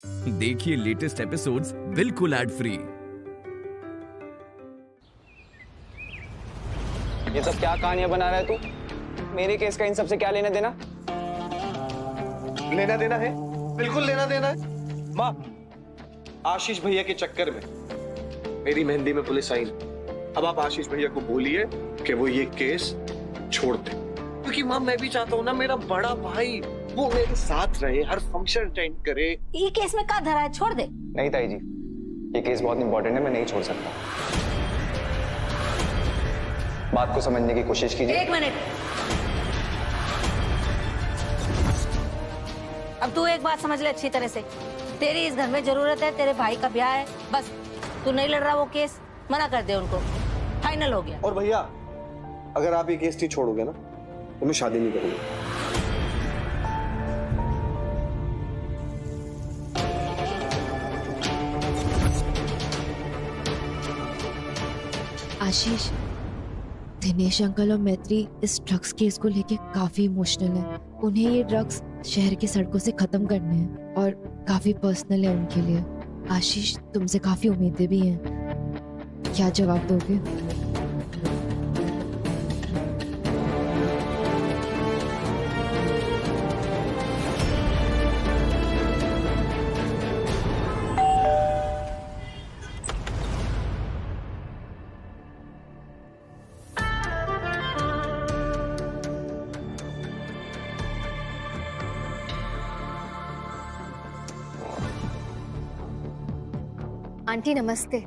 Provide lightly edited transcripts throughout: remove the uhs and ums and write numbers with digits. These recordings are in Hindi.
देखिए लेटेस्ट एपिसोड्स बिल्कुल एड फ्री। ये सब क्या कहानियां बना रहा है तू? मेरे केस का इन सब से क्या लेना देना? लेना देना है, बिल्कुल लेना देना है। माँ, आशीष भैया के चक्कर में मेरी मेहंदी में पुलिस आई। अब आप आशीष भैया को बोलिए कि वो ये केस छोड़ दे, क्योंकि माँ मैं भी चाहता हूँ ना मेरा बड़ा भाई वो मेरे साथ रहे, हर फंक्शन अटेंड करे। ये केस में क्या धरा है, छोड़ दे। नहीं ताई जी, ये केस बहुत इंपॉर्टेंट है, मैं नहीं छोड़ सकता। बात को समझने की कोशिश कीजिए। एक मिनट, अब तू एक बात समझ ले अच्छी तरह से। तेरी इस घर में जरूरत है, तेरे भाई का ब्याह है, बस तू नहीं लड़ रहा वो केस, मना कर दे उनको, फाइनल हो गया। और भैया अगर आप ये केस नहीं छोड़ोगे ना तो मैं शादी नहीं करूंगा। आशीष, दिनेश अंकल और मैत्री इस ड्रग्स केस को लेके काफी इमोशनल है। उन्हें ये ड्रग्स शहर की सड़कों से खत्म करने हैं और काफी पर्सनल है उनके लिए। आशीष, तुमसे काफी उम्मीदें भी हैं, क्या जवाब दोगे? आंटी नमस्ते।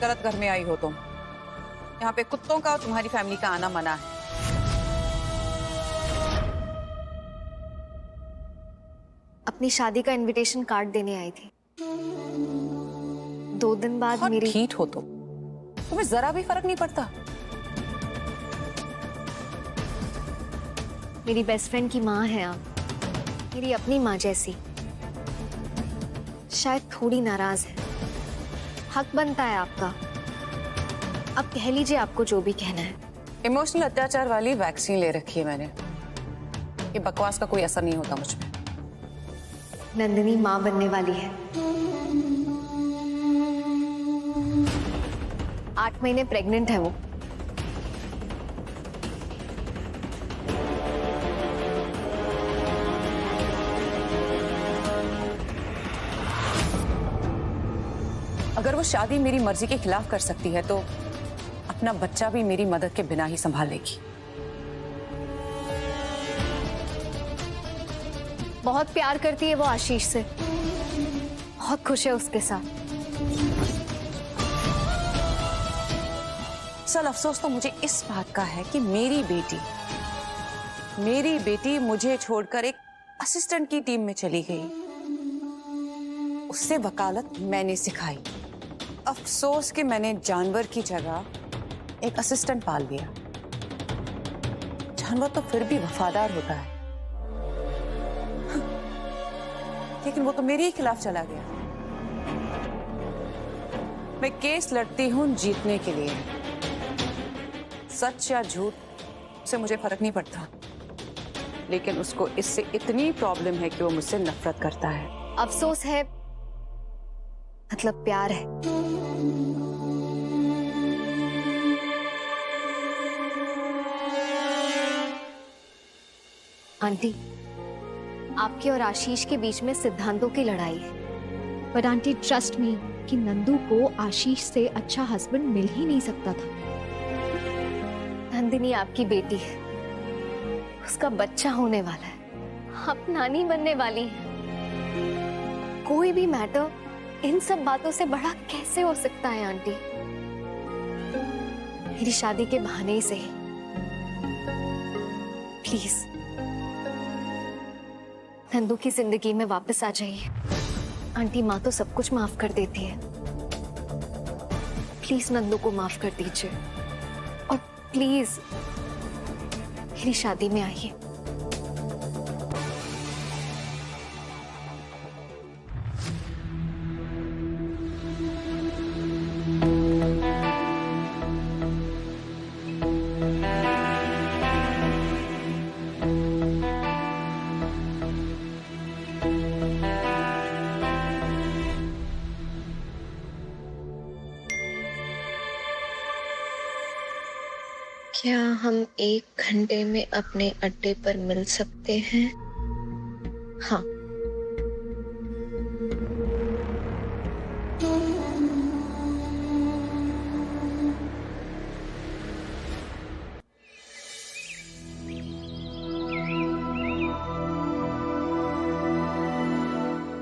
गलत घर में आई हो तुम। यहाँ पे कुत्तों का और तुम्हारी फैमिली का आना मना है। अपनी शादी का इनविटेशन कार्ड देने आई थी। 2 दिन बाद बहुत मेरी ठीक हो तुम, तुम्हें जरा भी फर्क नहीं पड़ता। मेरी बेस्ट फ्रेंड की माँ है आप, मेरी अपनी माँ जैसी। शायद थोड़ी नाराज है, हक बनता है आपका। अब कह लीजिए आपको जो भी कहना है। इमोशनल अत्याचार वाली वैक्सीन ले रखी है मैंने, ये बकवास का कोई असर नहीं होता मुझ पे। नंदिनी माँ बनने वाली है। 8 महीने प्रेग्नेंट है वो। अगर वो शादी मेरी मर्जी के खिलाफ कर सकती है तो अपना बच्चा भी मेरी मदद के बिना ही संभाल लेगी। बहुत प्यार करती है वो आशीष से, बहुत खुश है उसके साथ। असल अफसोस तो मुझे इस बात का है कि मेरी बेटी मुझे छोड़कर एक असिस्टेंट की टीम में चली गई। उससे वकालत मैंने सिखाई। अफसोस कि मैंने जानवर की जगह एक असिस्टेंट पाल लिया। जानवर तो फिर भी वफादार होता है, लेकिन वो तो मेरे ही खिलाफ चला गया। मैं केस लड़ती हूं जीतने के लिए, सच या झूठ से मुझे फर्क नहीं पड़ता, लेकिन उसको इससे इतनी प्रॉब्लम है कि वो मुझसे नफरत करता है। अफसोस है मतलब प्यार है। आंटी, आपके और आशीष के बीच में सिद्धांतों की लड़ाई है। पर आंटी, ट्रस्ट मी कि नंदू को आशीष से अच्छा हस्बैंड मिल ही नहीं सकता था। नंदिनी आपकी बेटी है, उसका बच्चा होने वाला है, आप नानी बनने वाली हैं। कोई भी मैटर इन सब बातों से बड़ा कैसे हो सकता है आंटी? मेरी शादी के बहाने ही सही, प्लीज नंदू की जिंदगी में वापस आ जाइए। आंटी, माँ तो सब कुछ माफ कर देती है, प्लीज नंदू को माफ कर दीजिए और प्लीज मेरी शादी में आइए। क्या हम 1 घंटे में अपने अड्डे पर मिल सकते हैं? हाँ।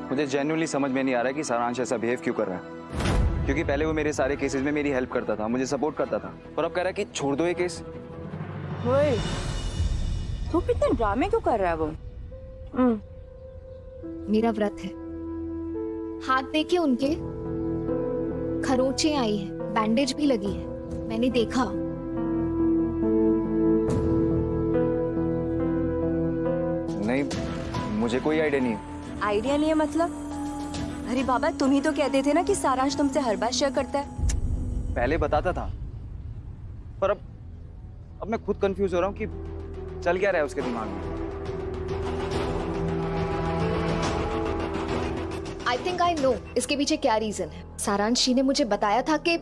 मुझे जेन्युइनली समझ में नहीं आ रहा है कि सारांश ऐसा बिहेव क्यों कर रहा है। क्योंकि पहले वो मेरे सारे केसेस में मेरी हेल्प करता था, मुझे सपोर्ट करता था, और अब कह रहा है कि छोड़ दो ये केस। वही तू कितने ड्रामे क्यों कर रहा है वो? मेरा व्रत है। हाथ देखे उनके, खरोंचे आई है, बैंडेज भी लगी है, मैंने देखा। नहीं, मुझे कोई आइडिया नहीं है। आइडिया नहीं है मतलब? अरे बाबा, तुम ही तो कहते थे ना कि सारांश तुमसे हर बात शेयर करता है। पहले बताता था, पर अब मैं खुद कंफ्यूज हो रहा हूँ कि चल क्या रहा है उसके दिमाग में। आई थिंक आई नो इसके पीछे क्या रीजन है। सारांश जी ने मुझे बताया था कि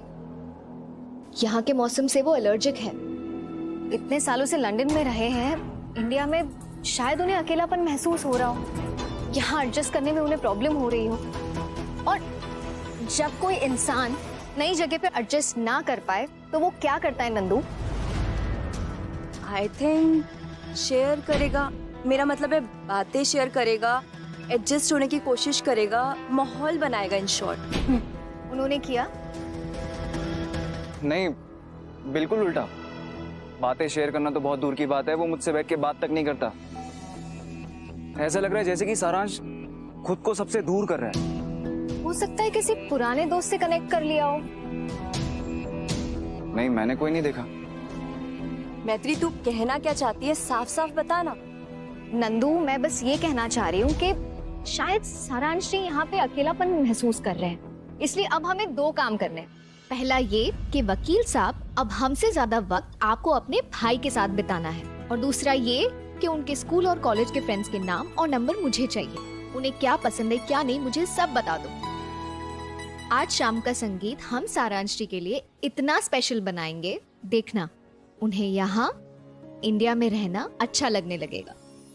यहाँ के मौसम से वो एलर्जिक है। इतने सालों से लंदन में रहे हैं, इंडिया में शायद उन्हें अकेलापन महसूस हो रहा हो, यहाँ एडजस्ट करने में उन्हें प्रॉब्लम हो रही हो। और जब कोई इंसान नई जगह पे एडजस्ट ना कर पाए तो वो क्या करता है नंदू? आई थिंक शेयर करेगा, मेरा मतलब है बातें शेयर करेगा, एडजस्ट होने की कोशिश करेगा, माहौल बनाएगा इन शॉर्ट। उन्होंने किया? नहीं, बिल्कुल उल्टा। बातें शेयर करना तो बहुत दूर की बात है, वो मुझसे बैठ के बात तक नहीं करता। ऐसा लग रहा है जैसे कि सारांश खुद को सबसे दूर कर रहा है। हो सकता है किसी पुराने दोस्त से कनेक्ट कर लिया हो। नहीं, मैंने कोई नहीं देखा। मैत्री, तू कहना क्या चाहती है? साफ साफ बता ना। नंदू, मैं बस ये कहना चाह रही हूँ कि शायद सारांश जी यहाँ पे अकेलापन महसूस कर रहे हैं, इसलिए अब हमें 2 काम करने हैं। पहला ये कि वकील साहब अब हमसे ज्यादा वक्त आपको अपने भाई के साथ बिताना है, और दूसरा ये कि उनके स्कूल और कॉलेज के फ्रेंड्स के नाम और नंबर मुझे चाहिए। उन्हें क्या पसंद है क्या नहीं मुझे सब बता दो। आज शाम का संगीत हम सारांश जी के लिए इतना स्पेशल बनाएंगे, देखना उन्हें यहाँ इंडिया में रहना अच्छा लगने लगेगा,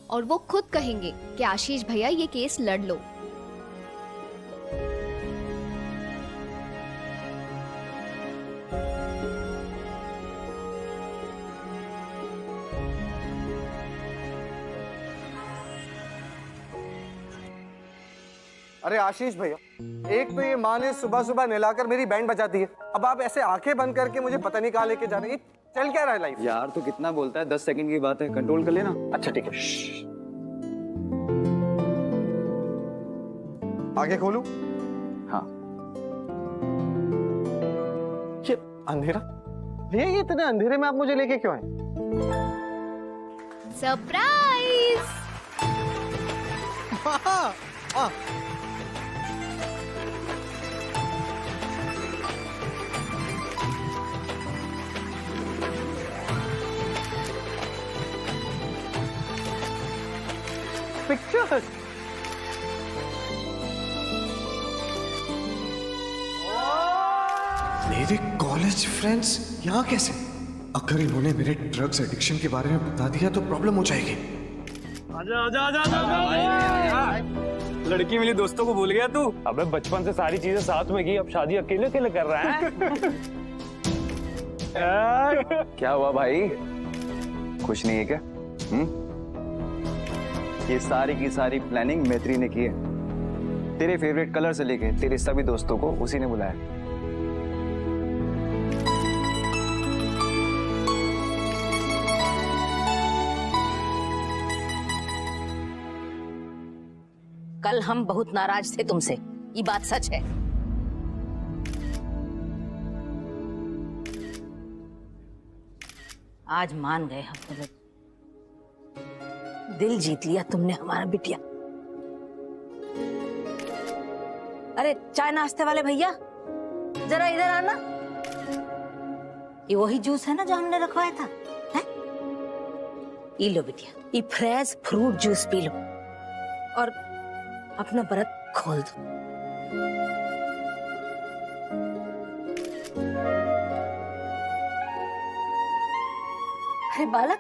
और वो खुद कहेंगे कि आशीष भैया ये केस लड़ लो। अरे आशीष भैया, एक तो ये माँ ने सुबह सुबह नहलाकर मेरी बैंड बजाती है, अब आप ऐसे आंखें बंद करके मुझे पता नहीं कहाँ लेके जा रहे हैं। चल क्या रहा है लाइफ? यार तो कितना बोलता है, 10 सेकंड की बात है, कंट्रोल कर लेना। अच्छा ठीक है। आगे खोलूं? हाँ। ये अंधेरा भैया, ये इतने अंधेरे में आप मुझे लेके क्यों आए? सरप्राइज! पिक्चर्स। मेरे कॉलेज फ्रेंड्स यहाँ कैसे? अगर इन्होंने मेरे ड्रग्स एडिक्शन के बारे में बता दिया तो प्रॉब्लम हो जाएगी। आजा आजा आजा आजा। लड़की मिली दोस्तों को भूल गया तू? अबे बचपन से सारी चीजें साथ में की, अब शादी अकेले अकेले कर रहा है। क्या हुआ भाई, खुश नहीं है क्या? ये सारी की सारी प्लानिंग मैत्री ने की है। तेरे फेवरेट कलर से लेके तेरे सभी दोस्तों को उसी ने बुलाया। कल हम बहुत नाराज थे तुमसे, ये बात सच है। आज मान गए हम तुम्हें, दिल जीत लिया तुमने हमारा बिटिया। अरे चाय नाश्ते वाले भैया, जरा इधर आना। ये वही जूस है ना जो हमने रखवाया था, है? ये लो बिटिया, ये fresh fruit juice P low और अपना व्रत खोल दो। अरे बालक,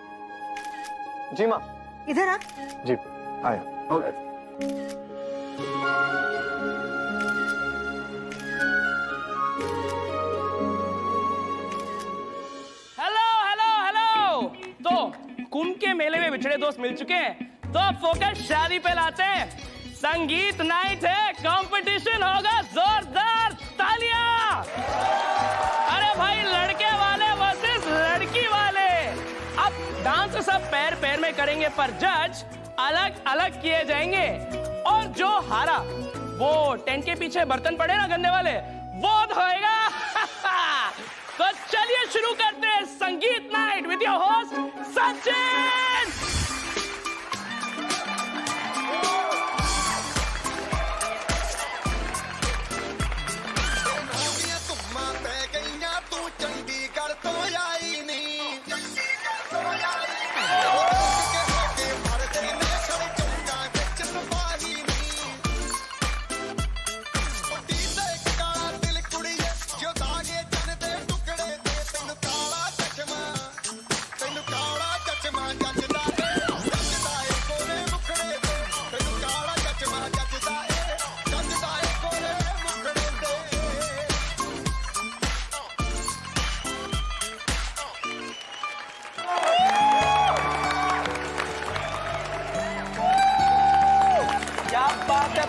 जी माँ। इधर आ। जी आया। Hello hello hello. तो कुंभ के मेले में बिछड़े दोस्त मिल चुके हैं, तो अब फोकस शादी पे लाते हैं। संगीत नाइट है, कंपटीशन होगा जोरदार, तालियां। अरे भाई, लड़के वाले वर्सेस लड़की वाले। अब डांस सब पैर पैर में करेंगे, पर जज अलग अलग किए जाएंगे। और जो हारा वो टेंट के पीछे बर्तन पड़े ना गंदे वाले, वो धोएगा। तो चलिए शुरू करते हैं संगीत night with your host Sachin.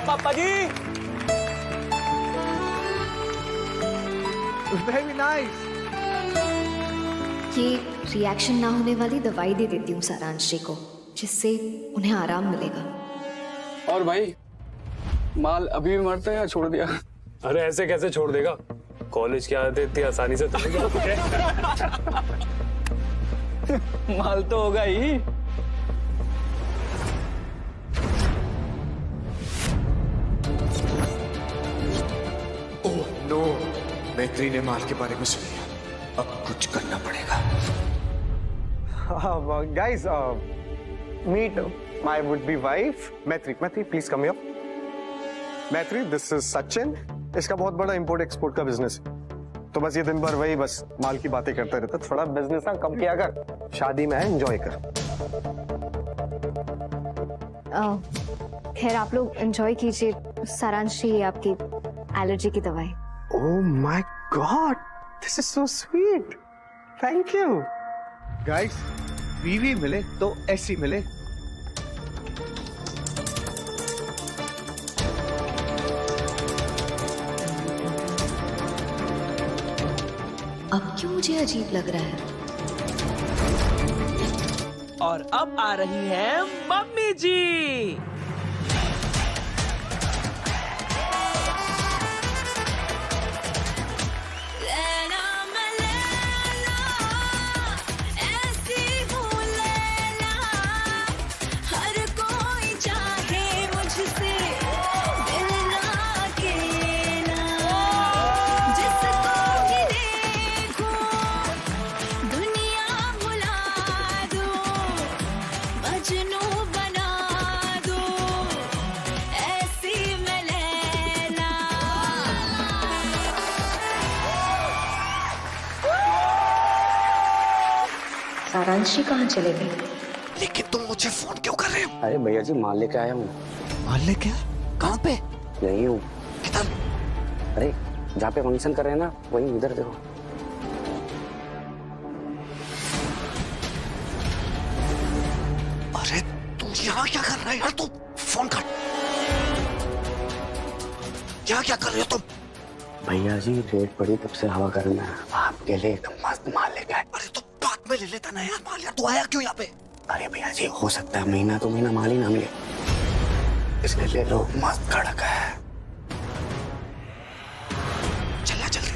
पापा जी, वेरी नाइस। ये रिएक्शन ना होने वाली दवाई दे देती हूँ सारांश जी को, जिससे उन्हें आराम मिलेगा। और भाई, माल अभी भी मरता है या छोड़ दिया? अरे ऐसे कैसे छोड़ देगा, कॉलेज की आदतें इतनी आसानी से तो माल तो होगा ही। नो, मैत्री ने माल के बारे में सुन लिया, अब कुछ करना पड़ेगा। Guys, meet my would-be wife, मैत्री। मैत्री, please come here. मैत्री, this is सचिन। इसका बहुत बड़ा इम्पोर्ट एक्सपोर्ट का बिजनेस है, तो बस ये दिन भर वही बस माल की बातें करता रहता। थोड़ा बिजनेस ना कम किया कर, शादी में है, एंजॉय कर। खैर, आप लोग एंजॉय कीजिए। सारांश जी, आपकी एलर्जी की दवाई। Oh my God, this is so sweet. Thank you. Guys, बीवी मिले तो ऐसी मिले। अब क्यों मुझे अजीब लग रहा है? और अब आ रही है मम्मी जी। सारांश जी कहाँ चले गए? लेकिन तुम मुझे फोन क्यों कर रहे हो? अरे भैया जी, माल लेके आया हूँ। माल लेके आया? कहाँ पे? यही हूँ। किधर? अरे जहाँ पे फंक्शन कर रहे हैं ना, वहीं इधर देखो। अरे तू यहाँ क्या कर रहा है यार? तू फोन कर। यहाँ क्या कर रहे हो तुम? भैया जी, रेट पड़ी तब से हवा करना है, आपके लिए एक मस्त माल लेके आए। अरे तो बाद में ले लेता ना यार माल, यार तू आया क्यों यहाँ पे? अरे भैया जी, हो सकता है महीना तो महीना माल ही ना मिले, इसलिए ले लो, मस्त कड़क है। चल जल्दी।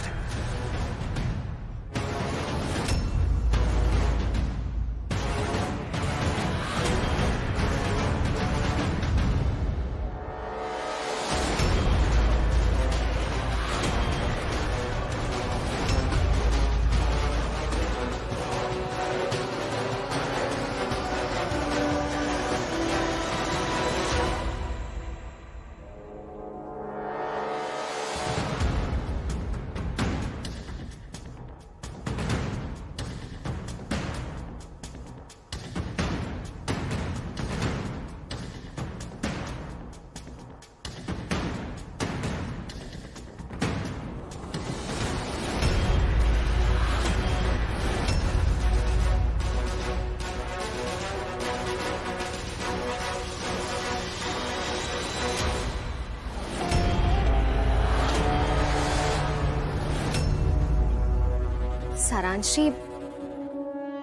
हिमांशी,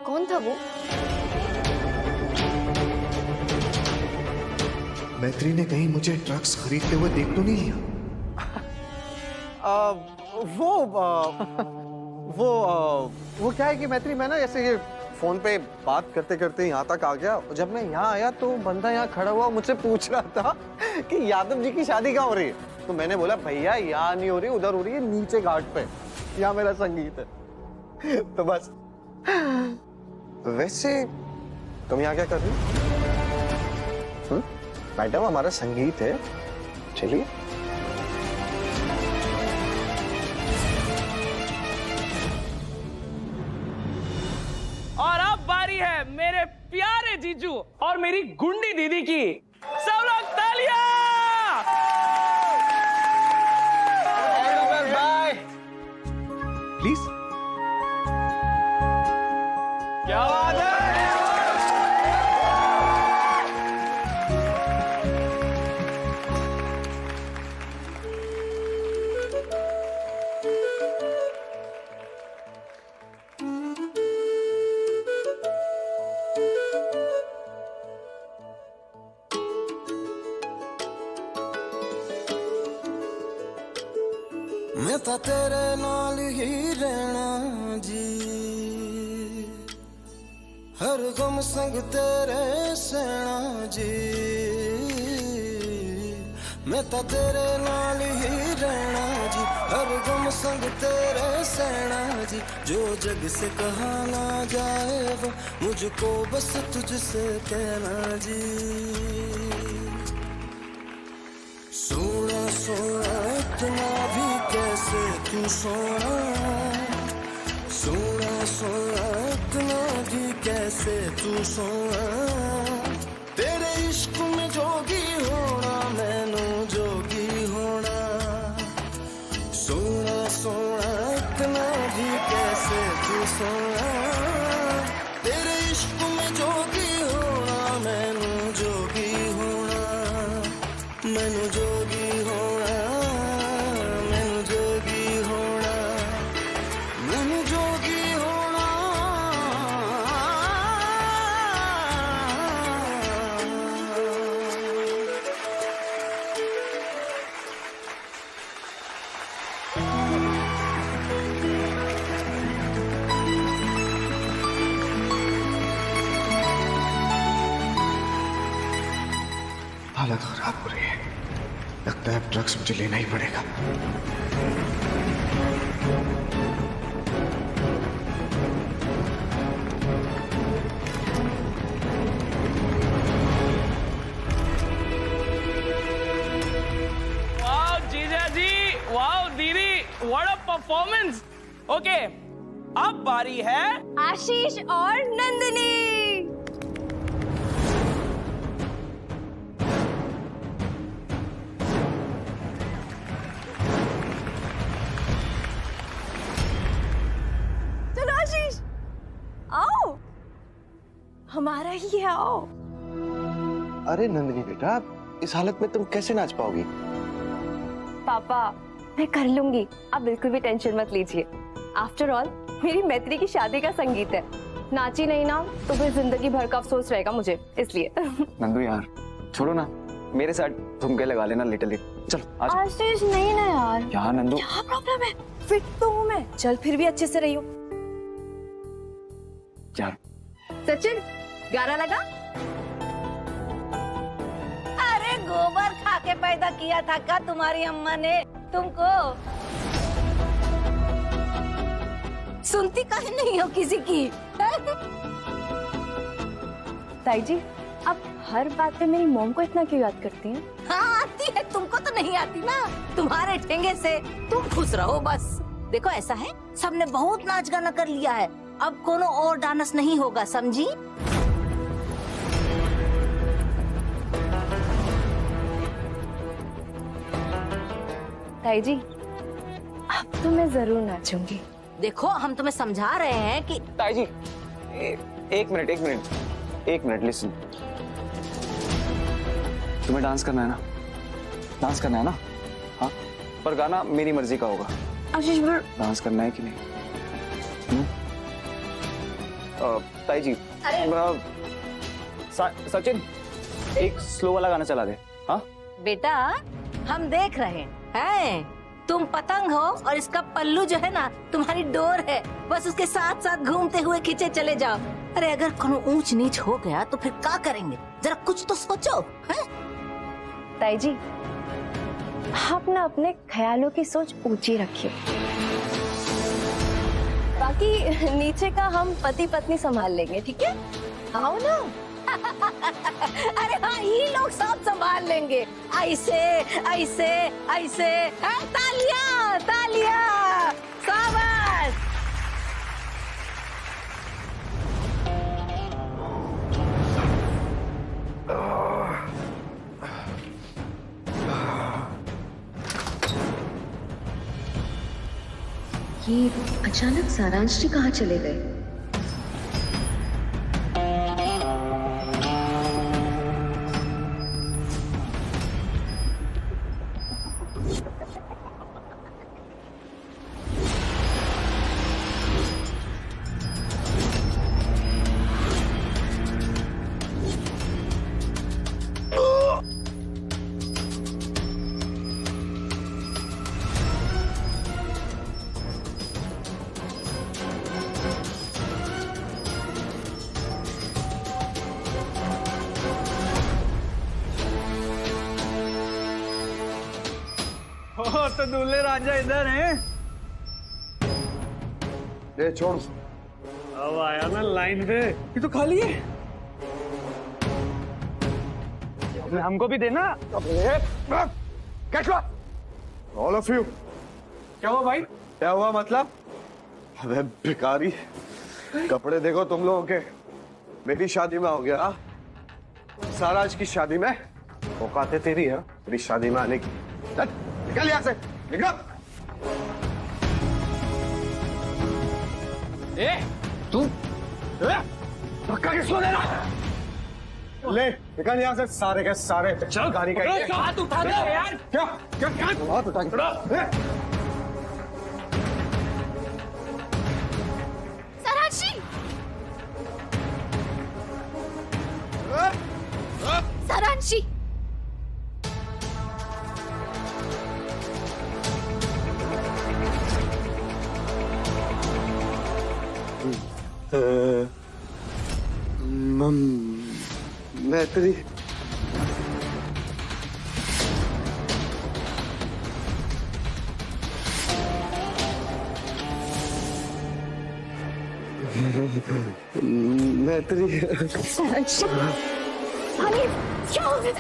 कौन था वो? मैत्री ने कहीं मुझे ड्रग्स खरीदते हुए देख तो नहीं लिया? वो क्या है कि मैत्री, मैं ना ऐसे ये फोन पे बात करते करते यहाँ तक आ गया। जब मैं यहाँ आया तो बंदा यहाँ खड़ा हुआ मुझसे पूछ रहा था कि यादव जी की शादी कहाँ हो रही है। तो मैंने बोला भैया यहाँ नहीं हो रही, उधर हो रही है नीचे घाट पे, यहाँ मेरा संगीत है। तो बस। वैसे तुम यहाँ क्या कर रही हो? मैडम हमारा संगीत है, चलिए। और अब बारी है मेरे प्यारे जीजू और मेरी गुंडी दीदी की। सब लोग तालियां! प्लीज। क्या बात है? मैं तो तेरे नाल ही रहना जी, हर गम संग तेरे सहना जी। मैं तो तेरे नाल ही रहना जी, हर गम संग तेरे सहना जी। जो जग से कहा ना जाए वो मुझको बस तुझसे कहना जी। सोना सोना इतना भी कैसे तू सोना, सोना सोना इतना भी कैसे तू सोना। तेरे इश्क में जोगी होना, मैनू जोगी होना। सोना सोना इतना भी कैसे तू सोना। तेरे इश्क में जोगी होना, मैनू जोगी होना। मैनू जोगी होना, मैनू जोगी होना, मैनू जोगी होना। हालत खराब हो रही है, लगता है अब ड्रग्स मुझे लेना ही पड़ेगा। वाओ जीजा जी, वाओ दीदी, व्हाट अ परफॉर्मेंस। ओके, अब बारी है आशीष और नंदिनी। चलो आशीष, आओ, हमारा ही है, आओ। अरे नंदिनी बेटा, इस हालत में तुम कैसे नाच पाओगी? पापा, मैं कर लूंगी, आप बिल्कुल भी टेंशन मत लीजिए। आफ्टर ऑल मेरी मैत्री की शादी का संगीत है, नाची नहीं ना तो फिर जिंदगी भर का अफसोस रहेगा मुझे, इसलिए। नंदू यार छोड़ो ना, मेरे साथ ठुमके लगा लेना लिटिल लिट। चलो आशीष नहीं ना यार। क्या नंदू? क्या प्रॉब्लम है? फिट तो हूँ मैं, चल फिर भी अच्छे से रही हो। यार सचिन, गाना लगा। अरे गोबर खा के पैदा किया था क्या तुम्हारी अम्मा ने तुमको? सुनती काहे नहीं हो किसी की? ताई जी, आप हर बात पे मेरी मॉम को इतना क्यों याद करती हैं? हाँ आती है, तुमको तो नहीं आती ना। तुम्हारे ठेंगे से तुम खुश रहो बस। देखो ऐसा है, सबने बहुत नाच गाना कर लिया है, अब कोनो और डांस नहीं होगा, समझी? ताई जी, अब तो मैं जरूर नाचूंगी। देखो हम तुम्हें समझा रहे हैं कि ताई जी एक मिनट लिसन। तुम्हें डांस करना है ना? डांस करना है ना? हाँ, पर गाना मेरी मर्जी का होगा। आशीष, डांस करना है कि नहीं? ताई जी, सचिन एक स्लो वाला गाना चला दे। हाँ बेटा, हम देख रहे हैं तुम पतंग हो और इसका पल्लू जो है ना तुम्हारी डोर है, बस उसके साथ साथ घूमते हुए खींचे चले जाओ। अरे अगर कोनो ऊंच नीच हो गया तो फिर क्या करेंगे, जरा कुछ तो सोचो। है ताई जी, आप ना अपने ख्यालों की सोच ऊंची रखिए, बाकी नीचे का हम पति पत्नी संभाल लेंगे, ठीक है? आओ ना। अरे हाँ, ये लोग सब संभाल लेंगे। ऐसे ऐसे ऐसे। तालियां तालियां, शाबाश। ये अचानक सारांश जी कहाँ चले गए? तो दूल्हे राजा इधर हैं। ये छोड़, अब आया ना लाइन पे। ये तो खाली है, हमको भी देना। All of you. क्या हुआ भाई? क्या हुआ मतलब? अबे भिखारी, कपड़े देखो तुम लोगों के। मेरी शादी में हो गया, साराज की शादी में औकात तेरी है मेरी शादी में आने की। निकल यहाँ से, निकल। तू धक्का किसको दे रहा? ले निकल यहाँ से, सारे के सारे। चल गाड़ी का हाथ उठा दे यार। क्या क्या क्या हाथ उठा के? सारांशी, सारांशी, मैत्री, मैत्री। सारांशी, क्या हो गया?